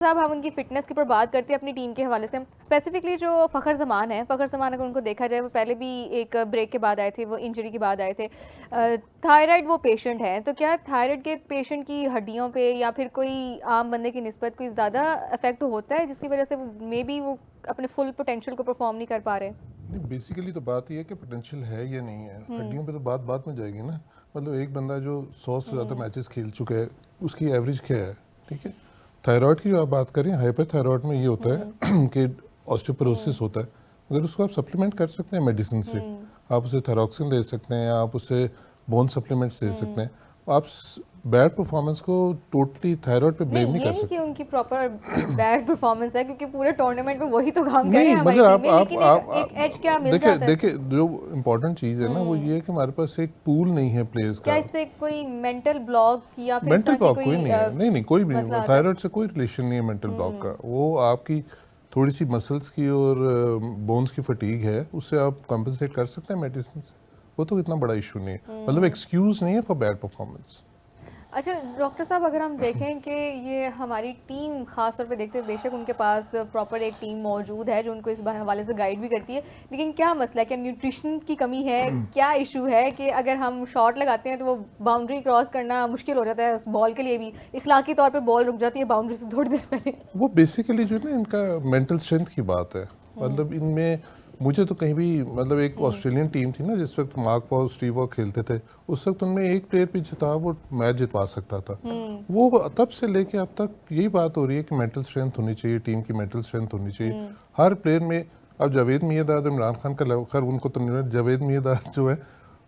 साहब हम उनकी फ़िटनेस के ऊपर बात करते हैं अपनी टीम के हवाले से। स्पेसिफ़िकली जो फ़खर ज़मान है, फ़खर ज़मान अगर उनको देखा जाए वो पहले भी एक ब्रेक के बाद आए थे, वो इंजरी के बाद आए थे। थायराइड वो पेशेंट हैं, तो क्या थायराइड के पेशेंट की हड्डियों पे या फिर कोई आम बंदे की निस्बत कोई ज़्यादा इफ़ेक्ट होता है जिसकी वज़ह से मे बी वो अपने फुल पोटेंशियल को परफ़ॉर्म नहीं कर पा रहे? नहीं, बेसिकली तो बात ये है कि पोटेंशियल है या नहीं है। हुँ, हड्डियों पे तो बात बात में जाएगी ना। मतलब एक बंदा जो 100 से ज़्यादा हुँ, मैचेस खेल चुका है, उसकी एवरेज क्या है? ठीक है। थायराइड की जो आप बात करें, हाइपर थायराइड में ये होता हुँ, है कि हुँ, ऑस्टियोपोरोसिस होता है। मगर उसको आप सप्लीमेंट कर सकते हैं मेडिसिन से। हुँ, आप उसे थायरॉक्सिन दे सकते हैं, आप उसे बोन सप्लीमेंट्स दे सकते हुँ। हैं। आप बैड परफॉर्मेंस को टोटली थायराइड पे ब्लेम नहीं, नहीं ये कर नहीं कि सकते। उनकी प्रॉपर बैड परफॉर्मेंस है क्योंकि पूरे टूर्नामेंट में वही तो काम कर रहे नहीं, हैं हमारी मगर टीम आप में, आप लेकिन एक आप, एक एज क्या मिल देखिए जाता है। देखिए जो इम्पोर्टेंट चीज़ है ना, वो हुँ। ये है कि हमारे पास एक पूल नहीं है प्लेयर्स क्या का। इससे कोई मेंटल ब्लॉक या फिर इस मेंटल तरह की ब्लॉक कोई कोई नहीं है, नहीं नहीं, कोई भी मसला नहीं। आता है? थायराइड से कोई रिलेशन नहीं है मेंटल ब्लॉक का। हुँ, वो आपकी थोड़ी सी मसल्स की और बोन्स की फटीग है, उससे आप कंपनसेट कर सकते हैं मेडिसिन से। वो तो इतना बड़ा इशू नहीं है, मतलब हुँ। एक्सक्यूज नहीं है फॉर बैड परफॉर्मेंस। अच्छा डॉक्टर साहब अगर हम देखें कि ये हमारी टीम ख़ास तौर पे देखते हैं बेशक उनके पास प्रॉपर एक टीम मौजूद है जो उनको इस हवाले से गाइड भी करती है, लेकिन क्या मसला है? क्या न्यूट्रिशन की कमी है? क्या इशू है कि अगर हम शॉट लगाते हैं तो वो बाउंड्री क्रॉस करना मुश्किल हो जाता है उस बॉल के लिए भी, इखलाकी तौर पे बॉल रुक जाती है बाउंड्री से थोड़ी देर पहले? वो बेसिकली जो है ना, इनका मेंटल स्ट्रेंथ की बात है। हुँ, मतलब इनमें मुझे तो कहीं भी, मतलब एक हुँ, ऑस्ट्रेलियन टीम थी ना जिस वक्त मार्क वॉ स्टीव वॉ खेलते थे, उस वक्त उनमें एक प्लेयर भी जो था वो मैच जितवा सकता था। हुँ, वो तब से लेके अब तक यही बात हो रही है कि मेंटल स्ट्रेंथ होनी चाहिए, टीम की मेंटल स्ट्रेंथ होनी चाहिए हुँ, हर प्लेयर में। अब जावेद मियांदाद, इमरान खान का खैर उनको तो नहीं, जावेद मियांदाद जो है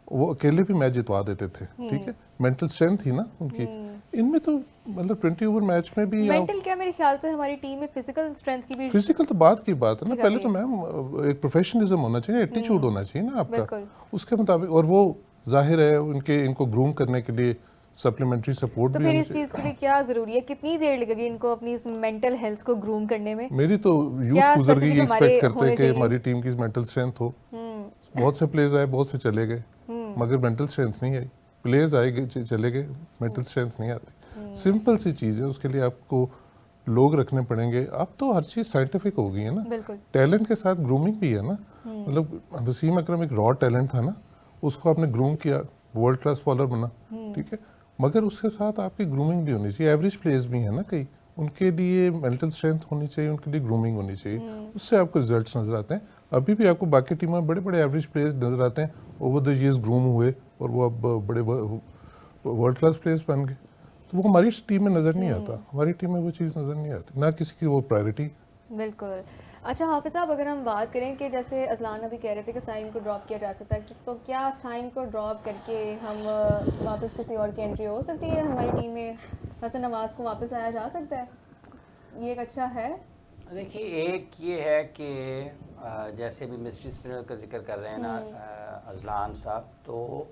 वो अकेले भी मैच जितवा देते थे। ठीक हुँ, है, मेंटल स्ट्रेंथ थी ना उनकी। हुँ। इनमें तो मतलब 20 ओवर मैच में भी आप मेंटल क्या मेरे ख्याल से हमारी टीम में फिजिकल स्ट्रेंथ की भी फिजिकल तो बात की बात है ना। की पहले कमी तो है। मैम एक प्रोफेशनलिज्म होना चाहिए, एटीट्यूड हुँ, होना चाहिए ना आपका, बिल्कुल। उसके मुताबिक। और वो जाहिर है उनके इनको ग्रूम करने के लिए सप्लीमेंट्री सपोर्ट तो भी फिर होनी इस चीज़ के चाहिए। लिए क्या ज़रूरी है? कितनी देर लगेगी इनको अपनी इस मेंटल हेल्थ को ग्रूम करने में? मेरी तो यूथ क्या गुजर गई स्पेसिफिक ये हमारे एक्सपेक्ट करते हैं होने कि चाहिए? हमारी टीम की मेंटल स्ट्रेंथ हो। हुँ, बहुत से प्लेयर्स आए, बहुत से चले गए, हुँ, मगर मेंटल स्ट्रेंथ नहीं आई। प्लेयर्स आए गए, चले गए, मेंटल स्ट्रेंथ नहीं आती। हुँ, सिंपल सी चीज़ है, उसके लिए आपको लोग रखने पड़ेंगे। अब तो हर चीज़ साइंटिफिक हो गई है ना। बिल्कुल। टैलेंट के साथ ग्रूमिंग भी है ना। हुँ, मतलब वसीम अकरम एक रॉ टैलेंट था ना, उसको आपने ग्रूम किया, वर्ल्ड क्लास बॉलर बना। हुँ, ठीक है, मगर उसके साथ आपकी ग्रूमिंग भी होनी चाहिए। एवरेज प्लेयर्स भी हैं ना कई, उनके लिए मेंटल स्ट्रेंथ होनी चाहिए, उनके लिए ग्रूमिंग होनी चाहिए। हुँ, उससे आपको रिजल्ट्स नजर आते हैं। अभी भी आपको बाकी टीमों में बड़े बड़े एवरेज प्लेयर्स नजर आते हैं, ओवर द ईयर्स ग्रूम हुए और वो अब बड़े वर्ल्ड क्लास प्लेयर्स बन गए। तो वो हमारी टीम में नज़र नहीं आता, हुँ, हमारी टीम में वो चीज़ नज़र नहीं आती, ना किसी की वो प्रायोरिटी। बिल्कुल। अच्छा हाफ़िज़ साहब अगर हम बात करें कि जैसे अज़लान अभी कह रहे थे कि साइम को ड्रॉप किया जा सकता है कि तो क्या साइम को ड्रॉप करके हम वापस किसी और की एंट्री हो सकती है हमारी टीम में? हसन नवाज़ को वापस लाया जा सकता है? ये एक अच्छा है? देखिए, एक ये है कि जैसे भी मिस्ट्री स्पिनर का जिक्र कर रहे हैं ना हुँ, अजलान साहब, तो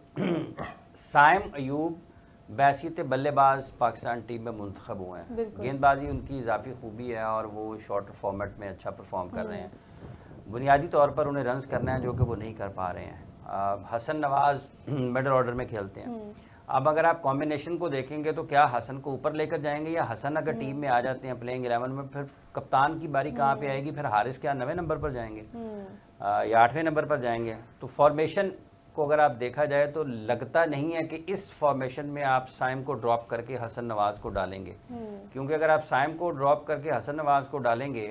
साइम अयूब बैसियत बल्लेबाज पाकिस्तान टीम में मुंतखब हुए हैं। बिल्कुल। गेंदबाजी उनकी इजाफी खूबी है और वो शॉर्टर फॉर्मेट में अच्छा परफॉर्म कर रहे हुँ, हैं। बुनियादी तौर पर उन्हें रन्स करना है जो कि वो नहीं कर पा रहे हैं। हसन नवाज़ मिडल ऑर्डर में खेलते हैं। हुँ, अब अगर आप कॉम्बिनेशन को देखेंगे तो क्या हसन को ऊपर लेकर जाएंगे, या हसन अगर टीम हुँ, में आ जाते हैं प्लेइंग 11 में, फिर कप्तान की बारी कहाँ पे हुँ, आएगी? फिर हारिस क्या 9वें नंबर पर जाएंगे हुँ, या 8वें नंबर पर जाएंगे? तो फॉर्मेशन को अगर आप देखा जाए तो लगता नहीं है कि इस फॉर्मेशन में आप साइम को ड्रॉप करके हसन नवाज़ को डालेंगे, हुँ, क्योंकि अगर आप साइम को ड्रॉप करके हसन नवाज़ को डालेंगे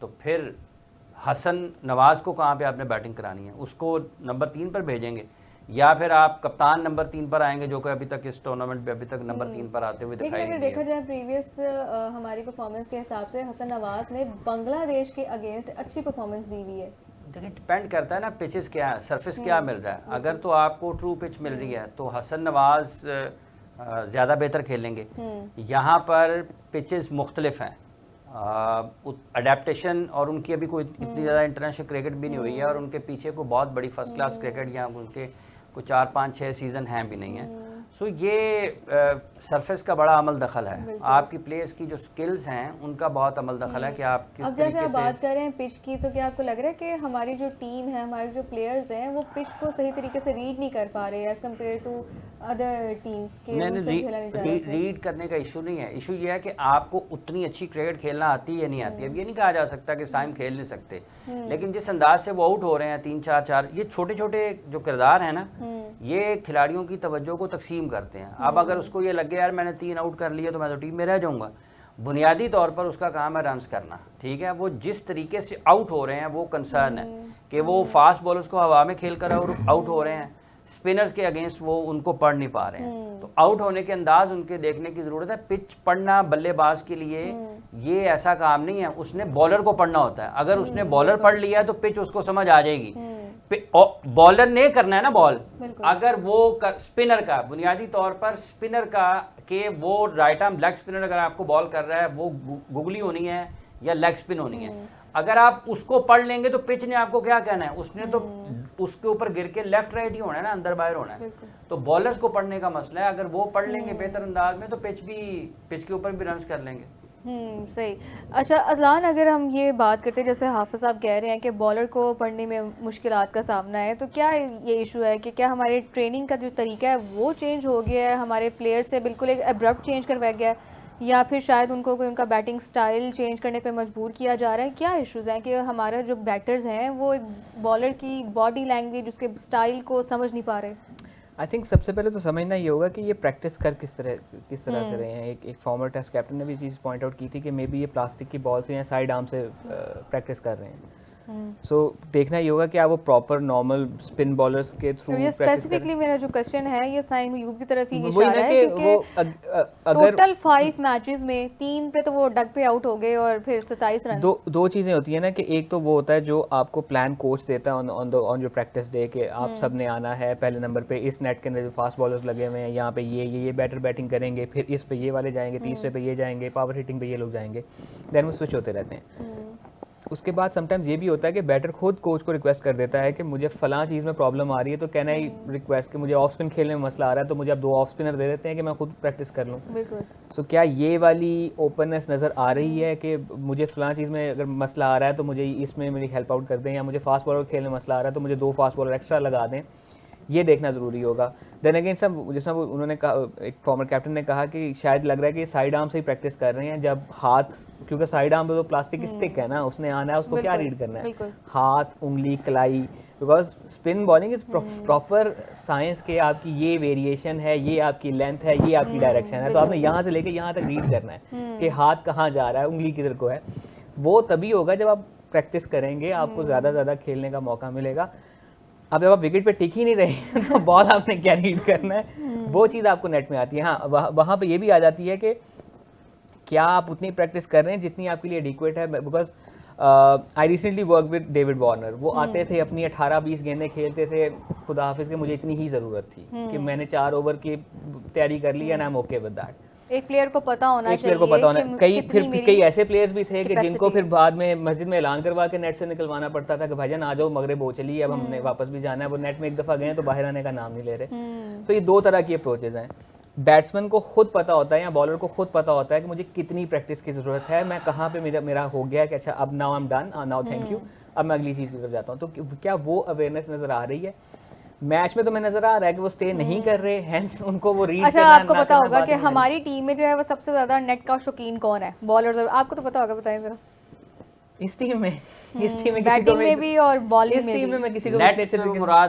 तो फिर हसन नवाज़ को कहाँ पे आपने बैटिंग करानी है? उसको नंबर 3 पर भेजेंगे, या फिर आप कप्तान नंबर 3 पर आएंगे, जो कि अभी तक इस टूर्नामेंट में अभी तक नंबर 3 पर आते हुए लेकिन दिखाई अगर नहीं दिए। देखा जाए प्रीवियस हमारी परफॉर्मेंस के हिसाब से हसन नवाज ने बांग्लादेश के अगेंस्ट अच्छी परफॉर्मेंस दी हुई है। देखिए, डिपेंड करता है ना, पिचेस क्या है, सरफेस क्या मिल रहा है। अगर बिल्कुल। तो आपको ट्रू पिच मिल रही है तो हसन नवाज़ ज़्यादा बेहतर खेलेंगे। हुँ, यहाँ पर पिचेस मुख्तलिफ हैं, अडेप्टेशन और उनकी अभी कोई इतनी हुँ, ज़्यादा इंटरनेशनल क्रिकेट भी नहीं हुई है, और हुँ, उनके पीछे को बहुत बड़ी फर्स्ट क्लास क्रिकेट, या उनके को 4 5 6 सीज़न हैं भी नहीं है। हुँ, सो ये सरफेस का बड़ा अमल दखल है, आपकी प्लेयर्स की जो स्किल्स हैं उनका बहुत अमल दखल है कि आप किस अब जैसे तरीके आप से। बात कर रहे हैं पिच की, तो क्या आपको लग रहा है कि हमारी जो टीम है, हमारे जो प्लेयर्स हैं, वो पिच को सही तरीके से रीड नहीं कर पा रहे as compared to other teams के? उनसे खेला नहीं जा रहा है। रीड करने का इशू नहीं है, इशू ये है कि आपको उतनी अच्छी क्रिकेट खेलना आती है या नहीं आती है। अब ये नहीं कहा जा सकता कि साइम खेल नहीं सकते, लेकिन जिस अंदाज से वो आउट हो रहे हैं 3-4, ये छोटे छोटे जो किरदार हैं ना, ये खिलाड़ियों की तवज्जो को तकसीम करते हैं। अब अगर उसको ये लगे यार मैंने 3 आउट कर लिए तो मैं तो टीम में रह जाऊंगा, बुनियादी तौर पर उसका काम है रन्स करना, ठीक है। वो जिस तरीके से आउट हो रहे हैं वो कंसर्न है कि वो फास्ट बॉलर्स को हवा में खेल कर आउट हो रहे हैं, स्पिनर्स के अगेंस्ट वो उनको पढ़ नहीं पा रहे हैं। तो आउट होने के अंदाज उनके देखने की ज़रूरत है। पिच पढ़ना बल्लेबाज के लिए ये ऐसा काम नहीं है, उसने बॉलर को पढ़ना होता है। अगर उसने बॉलर पढ़ लिया तो पिच उसको समझ आ जाएगी। बॉलर ने करना है ना बॉल, अगर वो स्पिनर का बुनियादी तौर पर स्पिनर का कि वो राइट आर्म लेग स्पिनर अगर आपको बॉल कर रहा है वो गुगली होनी है या लेग स्पिन होनी है, अगर आप उसको पढ़ लेंगे तो पिच ने आपको क्या कहना है, उसने तो उसके ऊपर गिर के लेफ्ट राइट ही होना है ना, अंदर बाहर होना है। तो बॉलर्स को पढ़ने का मसला है, अगर वो पढ़ लेंगे बेहतर अंदाज में तो पिच के ऊपर भी रन्स कर लेंगे। सही। अच्छा अज़लान, अगर हम ये बात करते हैं जैसे हाफिज़ साहब कह रहे हैं कि बॉलर को पढ़ने में मुश्किलात का सामना है, तो क्या ये इशू है कि क्या हमारे ट्रेनिंग का जो तरीका है वो चेंज हो गया है, हमारे प्लेयर से बिल्कुल एक अब्रप्ट चेंज करवाया गया है, या फिर शायद उनको कोई उनका बैटिंग स्टाइल चेंज करने पे मजबूर किया जा रहा है? क्या इश्यूज़ हैं कि हमारा जो बैटर्स हैं वो बॉलर की बॉडी लैंग्वेज, उसके स्टाइल को समझ नहीं पा रहे? आई थिंक सबसे पहले तो समझना ये होगा कि ये प्रैक्टिस कर किस तरह से रहे हैं। एक फॉर्मर टेस्ट कैप्टन ने भी चीज़ पॉइंट आउट की थी कि मे बी ये प्लास्टिक की बॉल से या साइड आर्म से प्रैक्टिस कर रहे हैं। सो देखना ये होगा कि आप वो प्रॉपर नॉर्मल स्पिन बॉलर्स के थ्रू तो ये स्पेसिफिकली मेरा जो क्वेश्चन है ये साइम अयूब की तरफ ही वही इशारा ना है, कि क्योंकि टोटल 5 मैचेस में 3 पे तो वो डग पे आउट हो गए और फिर 27 रन। दो चीज़ें होती है ना कि एक तो वो होता है जो आपको प्लान कोच देता है ऑन योर प्रैक्टिस डे कि आप सब ने आना है पहले नंबर पे, इस नेट के अंदर जो फास्ट बॉलर्स लगे हुए हैं यहाँ पे ये बैटर बैटिंग करेंगे, फिर इस पे ये वाले जाएंगे, तीसरे पे ये जाएंगे, पावर हिटिंग पे ये लोग जाएंगे, देन वो स्विच होते रहते हैं। उसके बाद समटाइम्स ये भी होता है कि बैटर खुद कोच को रिक्वेस्ट कर देता है कि मुझे फलां चीज़ में प्रॉब्लम आ रही है, तो कैन आई रिक्वेस्ट कि मुझे ऑफ स्पिन खेलने में मसला आ रहा है, तो मुझे आप 2 ऑफ स्पिनर दे देते हैं कि मैं खुद प्रैक्टिस कर लूँ। सो क्या ये वाली ओपननेस नज़र आ रही है कि मुझे फलां चीज़ में अगर मसला आ रहा है तो मुझे इसमें मेरी हेल्प आउट कर दें, या मुझे फास्ट बॉलर खेलने में मसला आ रहा है तो मुझे 2 फास्ट बॉलर एक्स्ट्रा लगा दें, ये देखना ज़रूरी होगा। देन अगेन सब जैसा उन्होंने कहा, एक फॉर्मर कैप्टन ने कहा कि शायद लग रहा है कि साइड आर्म से ही प्रैक्टिस कर रहे हैं, जब हाथ, क्योंकि साइड आर्म पे तो प्लास्टिक की स्टिक है ना, उसने आना है, उसको क्या रीड करना है, हाथ, उंगली, कलाई, because spin bowling is proper science के आपकी ये वेरिएशन है, ये आपकी लेंथ है, ये आपकी डायरेक्शन है, तो आपने यहाँ से लेके यहाँ तक रीड करना है कि हाथ कहाँ जा रहा है, उंगली किधर को है। वो तभी होगा जब आप प्रैक्टिस करेंगे, आपको ज़्यादा खेलने का मौका मिलेगा। अब जब आप विकेट पे टिक ही नहीं रहे तो बॉल आपने क्या रीड करना है, वो चीज़ आपको नेट में आती है। हाँ, वहाँ पे ये भी आ जाती है कि क्या आप उतनी प्रैक्टिस कर रहे हैं जितनी आपके लिए एडिक्वेट है। Because I recently work with David Warner, वो आते थे अपनी 18-20 गेंदें खेलते थे, खुदा हाफिज़ के मुझे इतनी ही ज़रूरत थी कि मैंने 4 ओवर की तैयारी कर ली and I am okay with that. एक प्लेयर को पता होना चाहिए, एक प्लेयर को पता होना, कई ऐसे प्लेयर्स भी थे कि जिनको फिर बाद में मस्जिद में ऐलान करवा के नेट से निकलवाना पड़ता था कि भाईजान आ जाओ, मगरिब हो चली, अब हमने वापस भी जाना है। वो नेट में एक दफ़ा गए तो बाहर आने का नाम नहीं ले रहे। तो ये 2 तरह की अप्रोचेज हैं। बैट्समैन को खुद पता होता है या बॉलर को खुद पता होता है कि मुझे कितनी प्रैक्टिस की ज़रूरत है, मैं कहाँ पे मेरा हो गया कि अच्छा अब now I am done, now thank you, अब मैं अगली चीज़ की तरफ जाता हूँ। तो क्या वो अवेयरनेस नज़र आ रही है? मैच में तो मैं नजर आ रहा है कि वो स्टे नहीं कर रहे, हेंस उनको वो रीड अच्छा, आपको पता होगा कि हमारी टीम में जो है वो सबसे ज्यादा नेट का शौकीन कौन है, बॉलर्स? आपको तो पता होगा, बताएं जरा। इस टीम में बैटिंग में भी और बॉलिंग में भी। मैं किसी को नेट से मुराद